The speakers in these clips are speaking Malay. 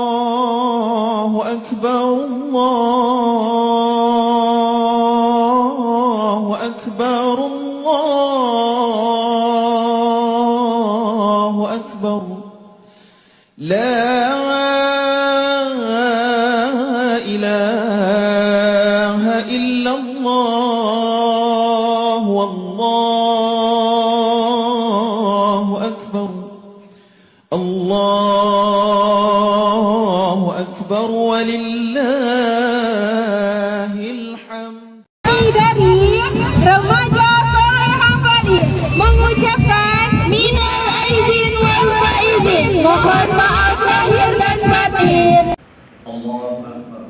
الله أكبر الله أكبر الله أكبر لا إله إلا الله والله أكبر الله أكبر ولله الحمد. Dari remaja Solehah Bali mengucapkan minal aidin wal faizin, mohon maaf lahir dan batin. Allahu Akbar,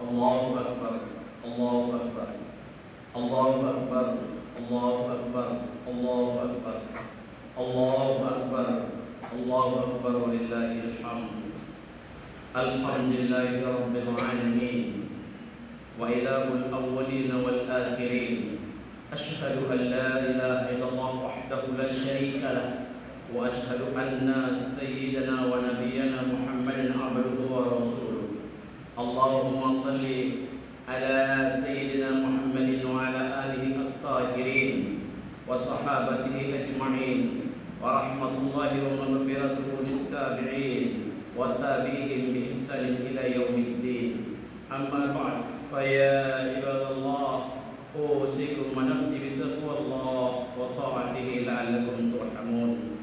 Allahu Akbar, Allahu Akbar, Allahu Akbar, Allahu Akbar, Allahu Akbar, Allahu Akbar, Allahu Akbar walillahil hamd. Alhamdulillahi rabbil alamin wa ilahul awwalin wal akhirin. Ashhadu an la ilaha illallah wahdahu la syarika lah wa ashhadu anna sayyidana wa nabiyyana Muhammadan abduhu wa rasuluh. Allahumma salli ala sayyidina Muhammadin wa ala alihi at-tahirin wa sahabatihi ajma'in wa rahmatullahi wa maghfiratuhu lit-tabi'in wa tabi'ihim bi ihsanin ila yaumiddin. Amma ba'd, fa ya ibadallah, usikum wa nafsi bi taqwallah wa ta'atihi la'allakum turhamun.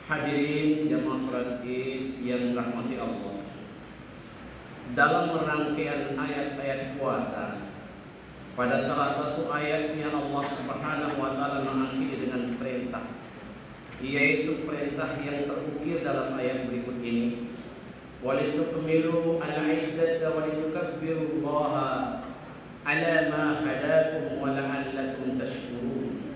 Hadirin jamaah salat Id yang dirahmati Allah, dalam rangkaian ayat-ayat puasa, pada salah satu ayatnya Allah Subhanahu wa taala mengakhiri dengan perintah, yaitu perintah yang terukir dalam ayat berikut ini. Walitukmilu al-iddata walitukabbirullaha ala ma hadakum wa la'allakum tashkurun.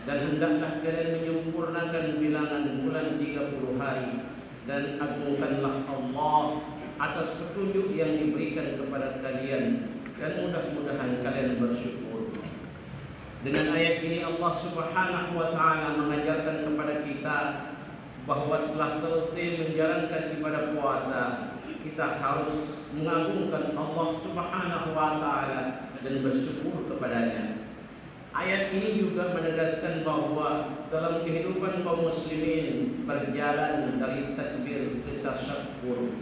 Dan hendaklah kalian menyempurnakan bilangan bulan 30 hari dan agungkanlah Allah atas petunjuk yang diberikan kepada kalian, dan mudah-mudahan kalian bersyukur. Dengan ayat ini Allah Subhanahu wa taala mengajarkan kepada kita bahwa setelah selesai menjalankan ibadah puasa, kita harus mengagungkan Allah Subhanahu wa taala dan bersyukur kepadanya. Ayat ini juga menegaskan bahwa dalam kehidupan kaum muslimin berjalan dari takbir ke tasyakkur.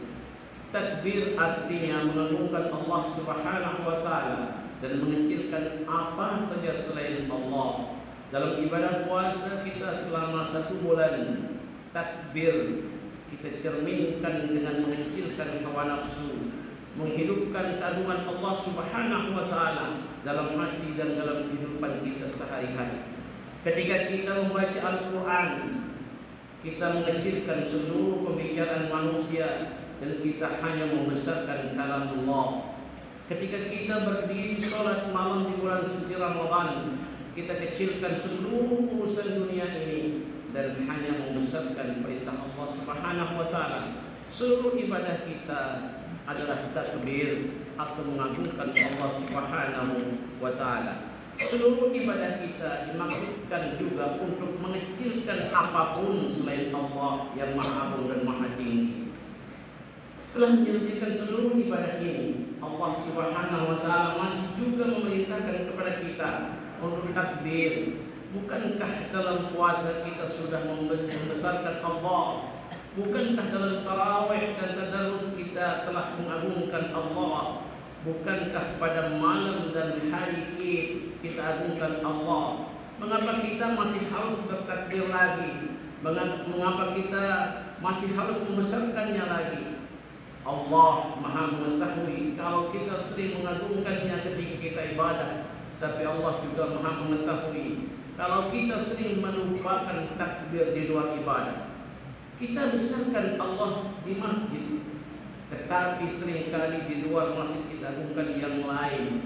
Takbir artinya mengagungkan Allah Subhanahu wa taala dan mengecilkan apa saja selain Allah. Dalam ibadah puasa kita selama 1 bulan, takbir kita cerminkan dengan mengecilkan hawa nafsu, menghidupkan keagungan Allah Subhanahu wa taala dalam hati dan dalam kehidupan kita sehari-hari. Ketika kita membaca Al-Quran, kita mengecilkan seluruh pembicaraan manusia dan kita hanya membesarkan kalam Allah. Ketika kita berdiri sholat malam di bulan suci Ramadan, kita kecilkan seluruh urusan dunia ini dan hanya membesarkan perintah Allah Subhanahu wa taala. Seluruh ibadah kita adalah takbir atau mengagungkan Allah Subhanahu wa taala. Seluruh ibadah kita dimaksudkan juga untuk mengecilkan apapun selain Allah yang Maha Agung dan Maha Tinggi. Setelah menyelesaikan seluruh ibadah ini, Allah Subhanahu wa taala masih juga memerintahkan kepada kita untuk takbir. Bukankah dalam puasa kita sudah membesarkan Allah? Bukankah dalam tarawih dan tadarus kita telah mengagungkan Allah? Bukankah pada malam dan hari Id kita agungkan Allah? Mengapa kita masih harus bertakbir lagi? Mengapa kita masih harus membesarkannya lagi? Allah Maha mengetahui kalau kita sering mengagungkannya ketika kita ibadah, tapi Allah juga Maha mengetahui kalau kita sering melupakan takbir di luar ibadah. Kita besarkan Allah di masjid, tetapi seringkali di luar masjid kita agungkan yang lain.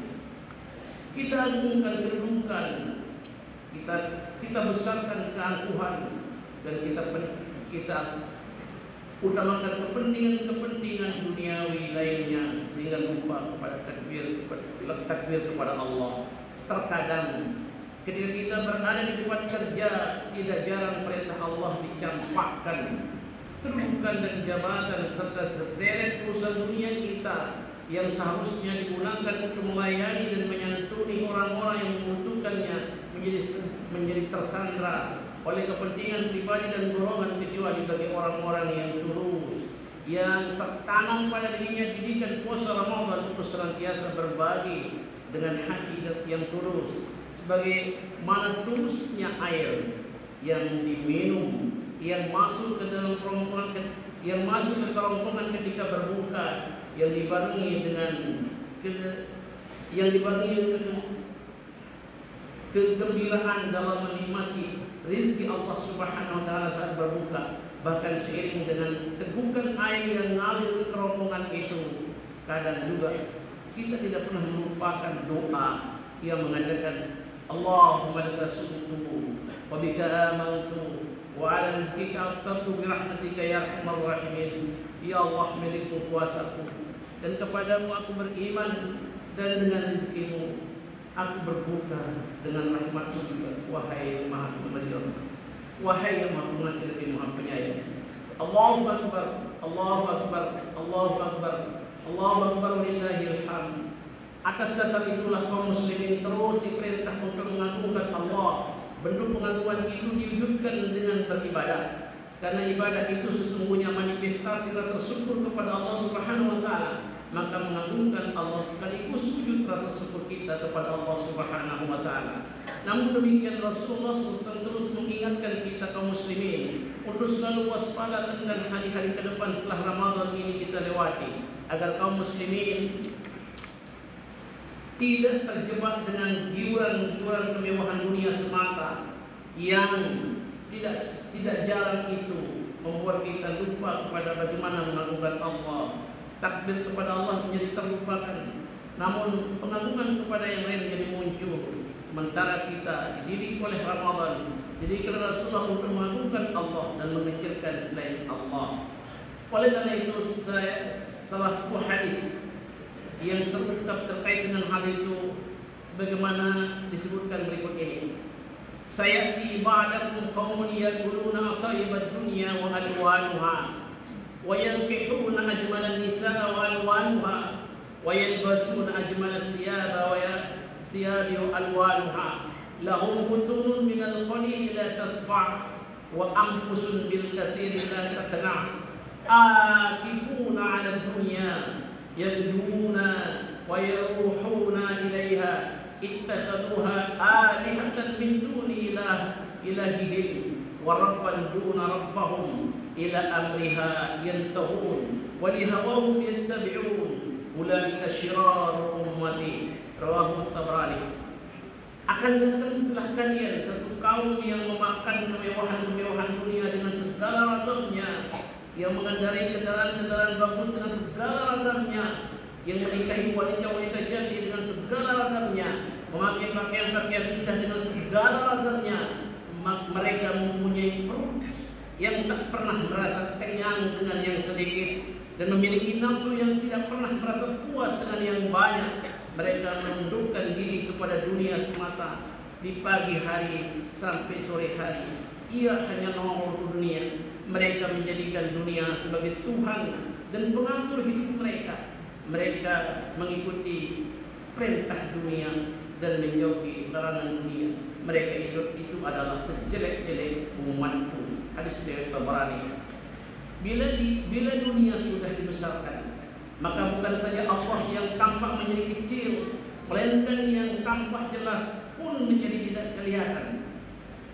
Kita agungkan kedudukan, kita besarkan keangkuhan, dan kita utamakan kepentingan duniawi lainnya sehingga lupa kepada takbir kepada Allah. Terkadang ketika kita berada di tempat kerja, tidak jarang perintah Allah dicampakkan. Kedudukan kedudukan dan jabatan serta sederet urusan dunia kita yang seharusnya digunakan untuk melayani dan menyantuni orang-orang yang membutuhkannya menjadi tersandra oleh kepentingan pribadi dan golongan, kecuali bagi orang-orang yang tulus, yang tertanam pada dirinya didikan puasa Ramadan untuk senantiasa berbagi dengan hati yang tulus, sebagai mana tulusnya air yang diminum yang masuk ke dalam kerongkongan ketika berbuka, yang dibarengi dengan kegembiraan dalam menikmati rizki Allah Subhanahu wa taala saat berbuka. Bahkan seiring dengan tegukan air yang ngalir ke kerongkongan itu, kadang juga kita tidak pernah melupakan doa yang mengatakan Allahumma laka sumtu wa bika amantu wa ala rizqika aftartu bi rahmatika ya arhamar rahimin. Ya Allah, milikmu kuasaku dan kepadamu aku beriman, dan dengan rizkimu aku berbuka, dengan rahmatmu juga, wahai Maha Pemberi, wahai yang Maha Pengasih lagi Maha Penyayang. Allahu Akbar, Allahu Akbar, Allahu Akbar, Allahu Akbar, walillahil hamd. Atas dasar itulah kaum muslimin terus diperintah untuk mengagungkan Allah. Bentuk pengagungan itu diwujudkan dengan beribadah, karena ibadah itu sesungguhnya manifestasi rasa syukur kepada Allah Subhanahu wa taala. Maka mengagungkan Allah sekaligus sujud rasa syukur kita kepada Allah Subhanahu wa taala. Namun demikian Rasulullah SAW terus mengingatkan kita kaum muslimin untuk selalu waspada tentang hari-hari ke depan setelah Ramadan ini kita lewati, agar kaum muslimin tidak terjebak dengan giuran-giuran kemewahan dunia semata yang tidak jarang itu membuat kita lupa kepada bagaimana mengagungkan Allah. Takbir kepada Allah menjadi terlupakan, namun pengagungan kepada yang lain menjadi muncul. Sementara kita dididik oleh Ramadan, dididik oleh Rasulullah untuk mengagungkan Allah dan mengecilkan selain Allah. Oleh karena itu, salah sebuah hadis yang terungkap terkait dengan hal itu sebagaimana disebutkan berikut ini. Sayati ba'dakum qaumun yaquluna atayyibat dunya wa alwanuha wa yankihuna ajmal an-nisaa wa alwanuha wa yalbasuna ajmal as-siyaba wa siyabi alwanuha lahum butunun min al-qalil la tasfa' wa anfusun bil kathir la taqna' akifuna 'ala ad-dunya yaduna wa yaruhuna ilaiha ittakhaduha alihatan min duni ilahihim wa rabban duna rabbahum ila amriha yantahun wa lihawahum yattabi'un ulaika syiraru ummati. Rawahu Tabrani. Akan datang setelah kalian satu kaum yang memakan kemewahan-kemewahan dunia dengan segala ragamnya, yang mengendarai kendaraan-kendaraan bagus dengan segala ragamnya, yang menikahi wanita-wanita cantik dengan segala ragamnya, memakai pakaian-pakaian indah dengan segala ragamnya. Mereka mempunyai perut yang tak pernah merasa kenyang dengan yang sedikit, dan memiliki nafsu yang tidak pernah merasa puas dengan yang banyak. Mereka menundukkan diri kepada dunia semata di pagi hari sampai sore hari. Ia hanya nomor dunia. Mereka menjadikan dunia sebagai Tuhan dan pengatur hidup mereka. Mereka mengikuti perintah dunia dan menjauhi larangan dunia. Mereka itu adalah sejelek-jelek umatku. Hadis riwayat Tabrani. Bila dunia sudah dibesarkan, maka bukan saja Allah yang tampak menjadi kecil, melainkan yang tampak jelas pun menjadi tidak kelihatan,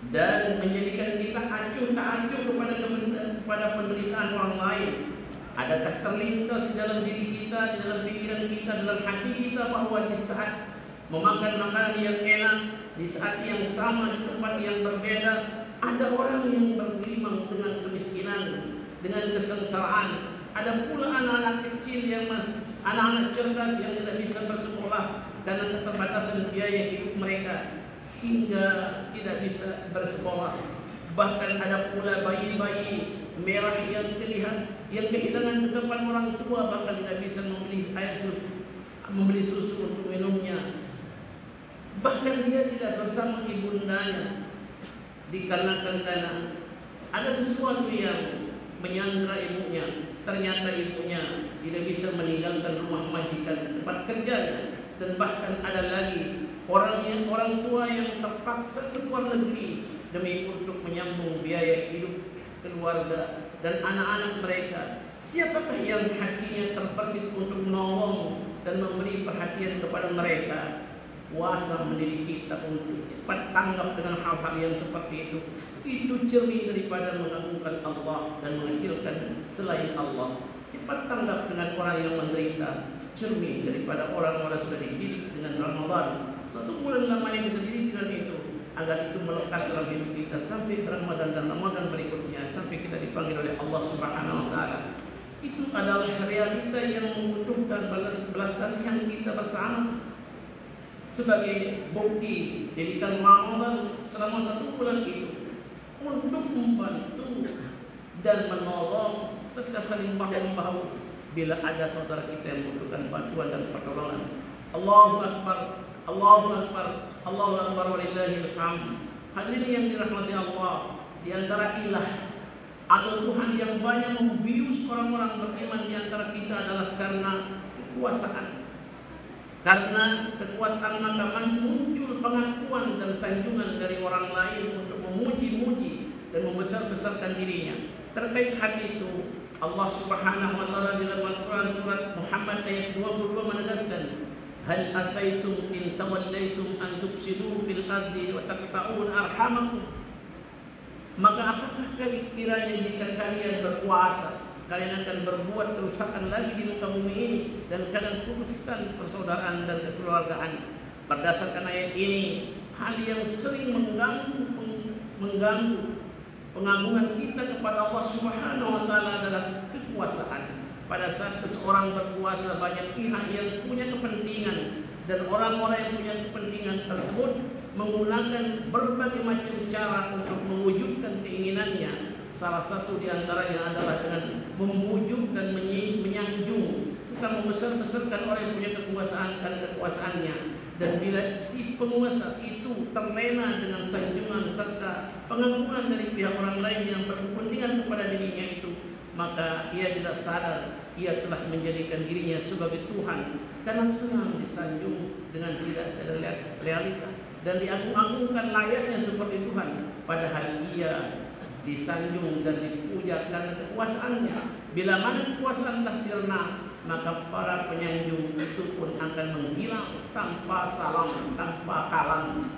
dan menjadikan kita acuh tak acuh kepada penderitaan orang lain. Adakah terlintas di dalam diri kita, di dalam pikiran kita, dalam hati kita bahwa di saat memakan makanan yang enak, di saat yang sama di tempat yang berbeda, ada orang yang bergelimang dengan kemiskinan, dengan kesengsaraan. Ada pula anak-anak kecil yang anak-anak cerdas yang tidak bisa bersekolah karena keterbatasan biaya hidup mereka, hingga tidak bisa bersekolah. Bahkan ada pula bayi-bayi merah yang kehilangan tekapan orang tua, bahkan tidak bisa membeli susu untuk minumnya. Bahkan dia tidak bersama ibundanya dikarenakan ada sesuatu yang menyandra ibunya. ternyata ibunya tidak bisa meninggalkan rumah majikan tempat kerjanya, dan bahkan ada lagi orang tua yang terpaksa keluar negeri demi untuk menyambung biaya hidup keluarga dan anak-anak mereka. Siapakah yang hatinya terbersit untuk menolong dan memberi perhatian kepada mereka? Kuasa mendidik kita untuk cepat tanggap dengan hal-hal yang seperti itu. Itu cermin daripada mengagungkan Allah dan mengecilkan selain Allah. Cepat tanggap dengan orang yang menderita, cermin daripada orang-orang sudah dididik dengan Ramadan. 1 bulan lamanya kita didik dengan itu, agar itu melekat dalam hidup kita sampai Ramadan dan Ramadan berikutnya, sampai kita dipanggil oleh Allah Subhanahu wa Ta'ala. Itu adalah realita yang membutuhkan belas kasihan kita bersama. Sebagai bukti, jadikan Ramadan selama 1 bulan itu untuk membantu dan menolong serta saling bahu-membahu bila ada saudara kita yang membutuhkan bantuan dan pertolongan. Allahu Akbar, Allahu Akbar, Allahu Akbar, walillahil hamd. Hadirin yang dirahmati Allah, di antara ilah atau Tuhan yang banyak membius orang-orang beriman di antara kita adalah karena kekuasaan. Karena kekuasaan maka muncul pengakuan dan sanjungan dari orang lain untuk memuji-muji dan membesar-besarkan dirinya. Terkait hal itu, Allah Subhanahu wa Ta'ala di dalam Al-Quran surat Muhammad ayat 22 menegaskan, hal asaitum in tawallaitum an tufsidu fil ardi wa taqta'un arhamakum. Maka apakah kiranya jika kalian berkuasa, kalian akan berbuat kerusakan lagi di muka bumi ini dan kalian putuskan persaudaraan dan kekeluargaan. Berdasarkan ayat ini, hal yang sering mengganggu pengagungan kita kepada Allah Subhanahu wa Ta'ala adalah kekuasaan. Pada saat seseorang berkuasa, banyak pihak yang punya kepentingan, dan orang-orang yang punya kepentingan tersebut menggunakan berbagai macam cara untuk mewujudkan keinginannya. Salah satu di antaranya adalah dengan memujuk dan menyanjung serta membesar-besarkan orang yang punya kekuasaan karena kekuasaannya. Dan bila si penguasa itu terlena dengan sanjungan serta pengakuan dari pihak orang lain yang berkepentingan kepada dirinya itu, maka ia tidak sadar ia telah menjadikan dirinya sebagai Tuhan karena senang disanjung dengan tidak ada realita dan diagung-agungkan layaknya seperti Tuhan, padahal ia disanjung dan dipuja karena kekuasaannya. Bila mana kekuasaan telah sirna, maka para penyanjung itu pun akan menghilang tanpa salam, tanpa kalam.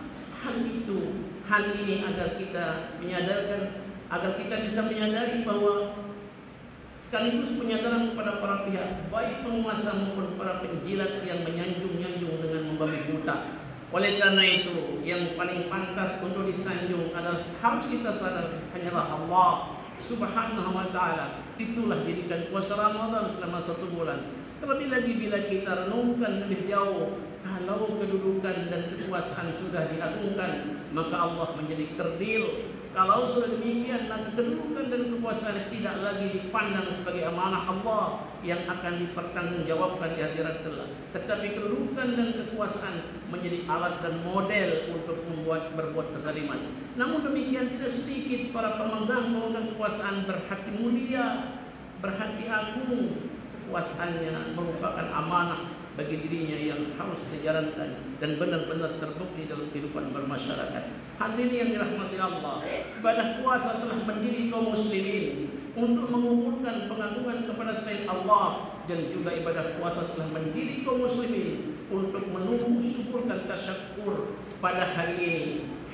Hal ini agar kita menyadarkan, agar kita bisa menyadari bahwa sekaligus penyadaran kepada para pihak, baik penguasa maupun para penjilat yang menyanjung-nyanjung dengan membabi buta. Oleh karena itu, yang paling pantas untuk disanjung adalah harus kita sadar hanyalah Allah Subhanahu wa Ta'ala. Itulah didikan puasa Ramadan selama 1 bulan. Terlebih lagi bila kita renungkan lebih jauh, kalau kedudukan dan kekuasaan sudah diagungkan, maka Allah menjadi kerdil. Kalau sudah demikian, maka kedudukan dan kekuasaan tidak lagi dipandang sebagai amanah Allah yang akan dipertanggungjawabkan di akhirat kelak. Tetapi kedudukan dan kekuasaan menjadi alat dan model untuk berbuat kezaliman. Namun demikian, tidak sedikit para pemegang kekuasaan berhati mulia, berhati agung. Kekuasaannya merupakan amanah bagi dirinya yang harus dijalankan dan benar-benar terbukti dalam kehidupan bermasyarakat. Hadirin yang dirahmati Allah, ibadah puasa telah mendidik kaum muslimin untuk mengumpulkan pengagungan kepada selain Allah, dan juga ibadah puasa telah mendidik kaum muslimin untuk menumbuh syukurkan tasyakur pada hari ini,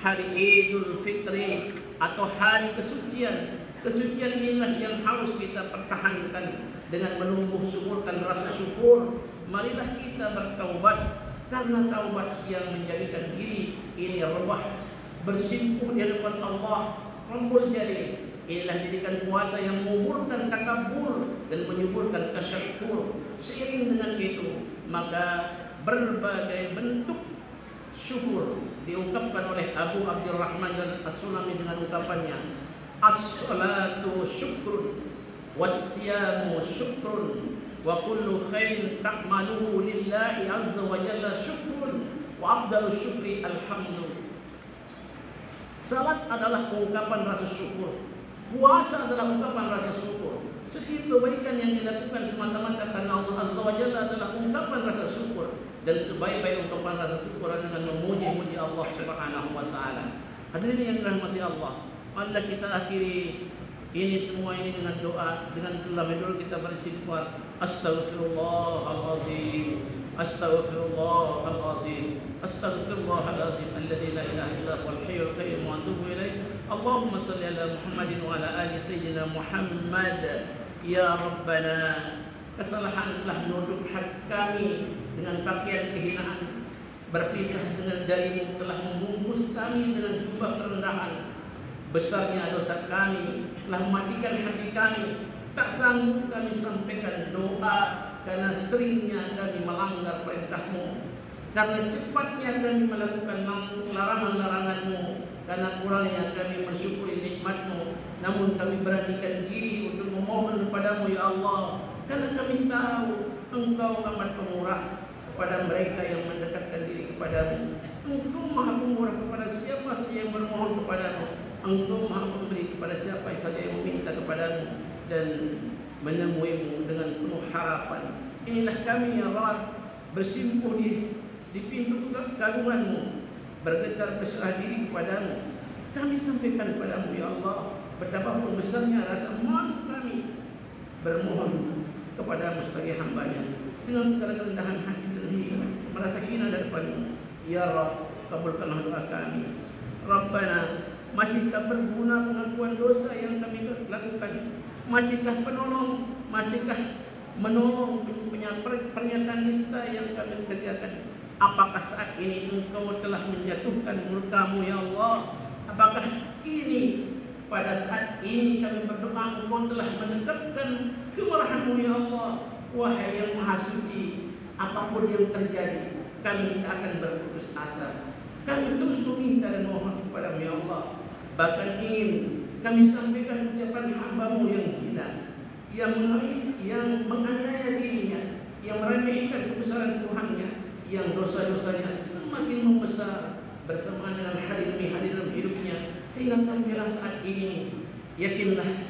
hari Idul Fitri atau hari kesucian. Kesucian inilah yang harus kita pertahankan dengan menumbuh syukurkan rasa syukur. Marilah kita bertaubat, karena taubat yang menjadikan diri ini rebah, bersimpuh di hadapan Allah Rabbul Jalil. Inilah didikan puasa yang menguburkan takabur dan menyuburkan tasyakur. Seiring dengan itu, maka berbagai bentuk syukur diungkapkan oleh Abu Abdurrahman dan As-Sulami dengan ungkapannya, as-salatu syukrun was-siyamu syukrun wa kullu khairin ta'maluhu lillahi azza wa jalla syukrun wa afdalu syukri alhamdulillah. Salat adalah ungkapan rasa syukur, puasa adalah ungkapan rasa syukur. Setiap kebaikan yang dilakukan semata-mata karena Allah Azza wa Jalla adalah ungkapan rasa syukur, dan sebaik-baik ungkapan rasa syukur dengan memuji-muji Allah Subhanahu wa taala. Hadirin yang dirahmati Allah, marilah kita akhiri ini semua ini dengan doa, dengan terlebih dahulu kita beristighfar. Astaghfirullahalazim, astaghfirullahalazim, astaghfirullahalazim alladzi la ilaha illa huwal hayyul qayyum wa atubu ilaih. Allahumma salli ala Muhammadin wa ala ali sayyidina Muhammad. Ya Rabbana, kesalahan telah menutup hak kami dengan pakaian kehinaan, berpisah dengan darimu telah membungkus kami dengan jubah kerendahan. Besarnya dosa kami telah mematikan hati kami, tak sanggup kami sampaikan doa karena seringnya kami melanggar perintahmu, karena cepatnya kami melakukan larangan-laranganmu, karena kurangnya kami mensyukuri nikmatmu. Namun kami beranikan diri untuk memohon kepadamu ya Allah, karena kami tahu Engkau amat pemurah kepada mereka yang mendekatkan diri kepadamu. Engkau maha pemurah kepada siapa saja yang bermohon kepadamu. Engkau maha pemberi kepada siapa saja yang meminta kepadamu dan menemuimu dengan penuh harapan. Inilah kami ya Rabb, bersimpuh di pintu keagunganmu, bergetar berserah diri kepadamu. Kami sampaikan kepadamu ya Allah, betapapun besarnya rasa malu kami bermohon kepadamu sebagai hambanya dengan segala kerendahan hati dan hina, merasa hina di depanmu. Ya Rabb, kabulkanlah doa kami. Rabbana, masihkah berguna pengakuan dosa yang kami lakukan? Masihkah masihkah menolong pernyataan nista yang kami kerjakan? Apakah saat ini Engkau telah menjatuhkan murka-Mu ya Allah? Apakah kini pada saat ini kami berdoa Engkau telah menetapkan kemurahan-Mu ya Allah? Wahai yang Maha Suci, apapun yang terjadi, kami tak akan berputus asa. Kami terus meminta dan mohon kepada-Mu ya Allah. Bahkan ingin kami sampaikan ucapan hamba-Mu yang hina, yang menganiaya dirinya, yang meremehkan kebesaran Tuhannya, yang dosa-dosanya semakin membesar bersamaan dengan hari demi hari dalam hidupnya, sehingga sampailah saat ini yakinlah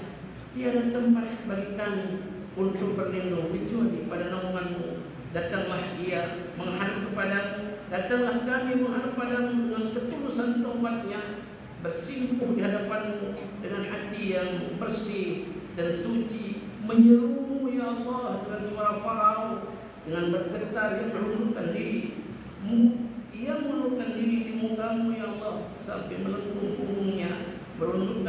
tiada tempat bagi kami untuk berlindung kecuali pada naungan-Mu. Datanglah ia menghadap kepadamu, datanglah kami menghadap padamu dengan ketulusan taubatnya, bersimpuh di hadapan-Mu dengan hati yang bersih dan suci, menyeru ya Allah dengan suara farau, dengan bergetar yang merundukkan diri, ia merundukkan diri di muka-Mu ya Allah sampai melengkung punggungnya, merunduk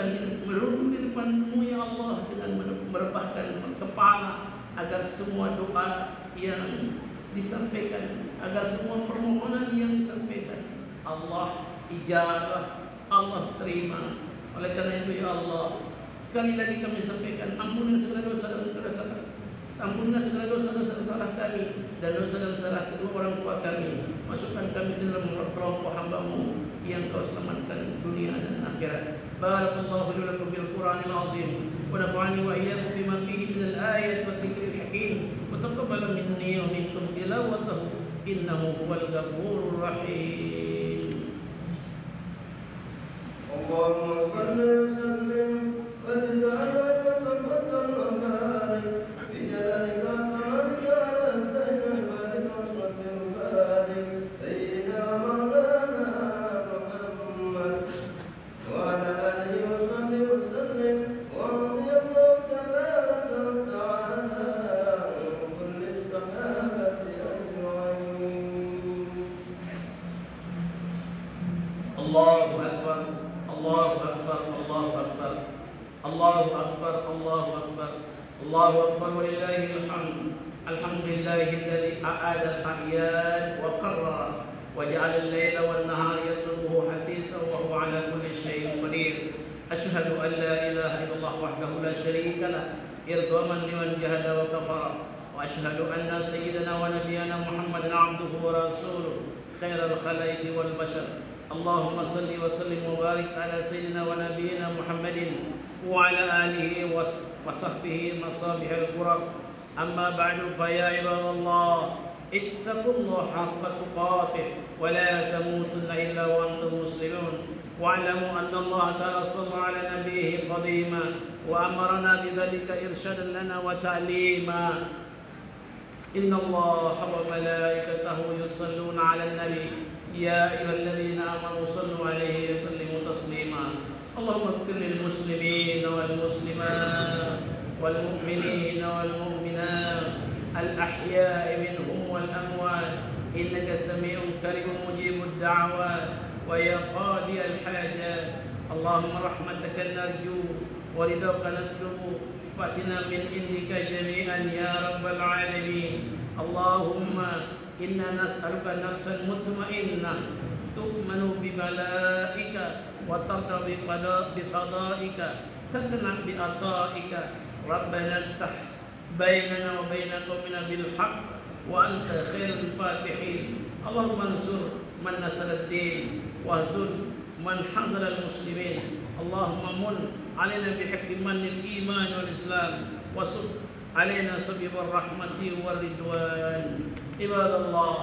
di depan-Mu ya Allah dengan merebahkan kepala, agar semua doa yang disampaikan, agar semua permohonan yang disampaikan Allah ijabah, Allah terima. Oleh karena itu ya Allah, sekali lagi kami sampaikan, ampunilah segala dosa dan kesalahan, ampunilah segala dosa-dosa dan salah kami dan dosa dan salah kedua orang tua kami. Masukkan kami ke dalam kelompok hamba-Mu yang Kau selamatkan dunia dan akhirat. Barakallahu li wa lakum bil Qur'anil azim wa nafa'ani wa iyyakum bima fihi min al-ayat wa dzikril hakim wa taqabbal minni wa minkum tilawatahu innahu huwal ghafurur rahim. Allahumma salli wa sallim wa zid wa tabaddal al-barik bi jalalika ta'ala ala sayyidina al-barik wa sallallahu barik sayyidina maulana Muhammad wa ala alihi wa sahbihi wa sallim wa radiyallahu tabaraka wa ta'ala wa kulli sahabati ajma'in. Allahu akbar, Allahu akbar, Allahu akbar, Allahu akbar, Allahu akbar, Allahu akbar walillahil hamd. Alhamdulillahilladzi a'ada al-a'yad wa qarrara wa ja'ala al-laila wan-nahara yatlubuhu hasisan wa huwa 'ala kulli shay'in qadir. Ashhadu an la ilaha illallah wahdahu la sharika lah irghaman liman jahada wa kafara, wa ashhadu anna sayyidana wa nabiyyana Muhammadan 'abduhu wa rasuluhu khairal khalaiqi wal bashar. Allahumma salli wa sallim wa barik ala sayyidina wa nabiyyina Muhammadin wa ala alihi wa sahbihi masabihil qurab. Amma ba'du fa ya ibadallah اتقوا الله حق تقاته ولا تموتن إلا وأنتم مسلمون واعلموا أن الله تعالى صلى على نبيه قديما وأمرنا بذلك إرشادا لنا وتعليما إن الله وملائكته يصلون على النبي يا أيها الذين آمنوا صلوا عليه وسلموا تسليما اللهم اغفر للمسلمين والمسلمات والمؤمنين والمؤمنات الأحياء منهم والأموات إنك سميع قريب مجيب الدعوات ويا قاضي الحاجات اللهم رحمتك نرجو ورضاك نطلب فاتنا من عندك جميعا يا رب العالمين اللهم إنا نسألك نفسا مطمئنة تؤمن ببلائك وترضى بقضائك تقنع بعطائك ربنا افتح بيننا وبين قومنا بالحق وأنت خير الفاتحين اللهم انصر من نصر الدين واهزم من حضر المسلمين اللهم من علينا بحق من الإيمان والإسلام وصب علينا سبيب الرحمة والرضوان عباد الله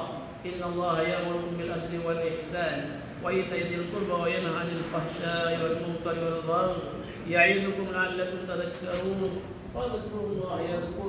إن الله يأمركم بالعدل والإحسان وإيتاء ذي القربى وينهى عن الفحشاء والمنكر والبغي يعظكم لعلكم تذكرون فاذكروا الله يذكركم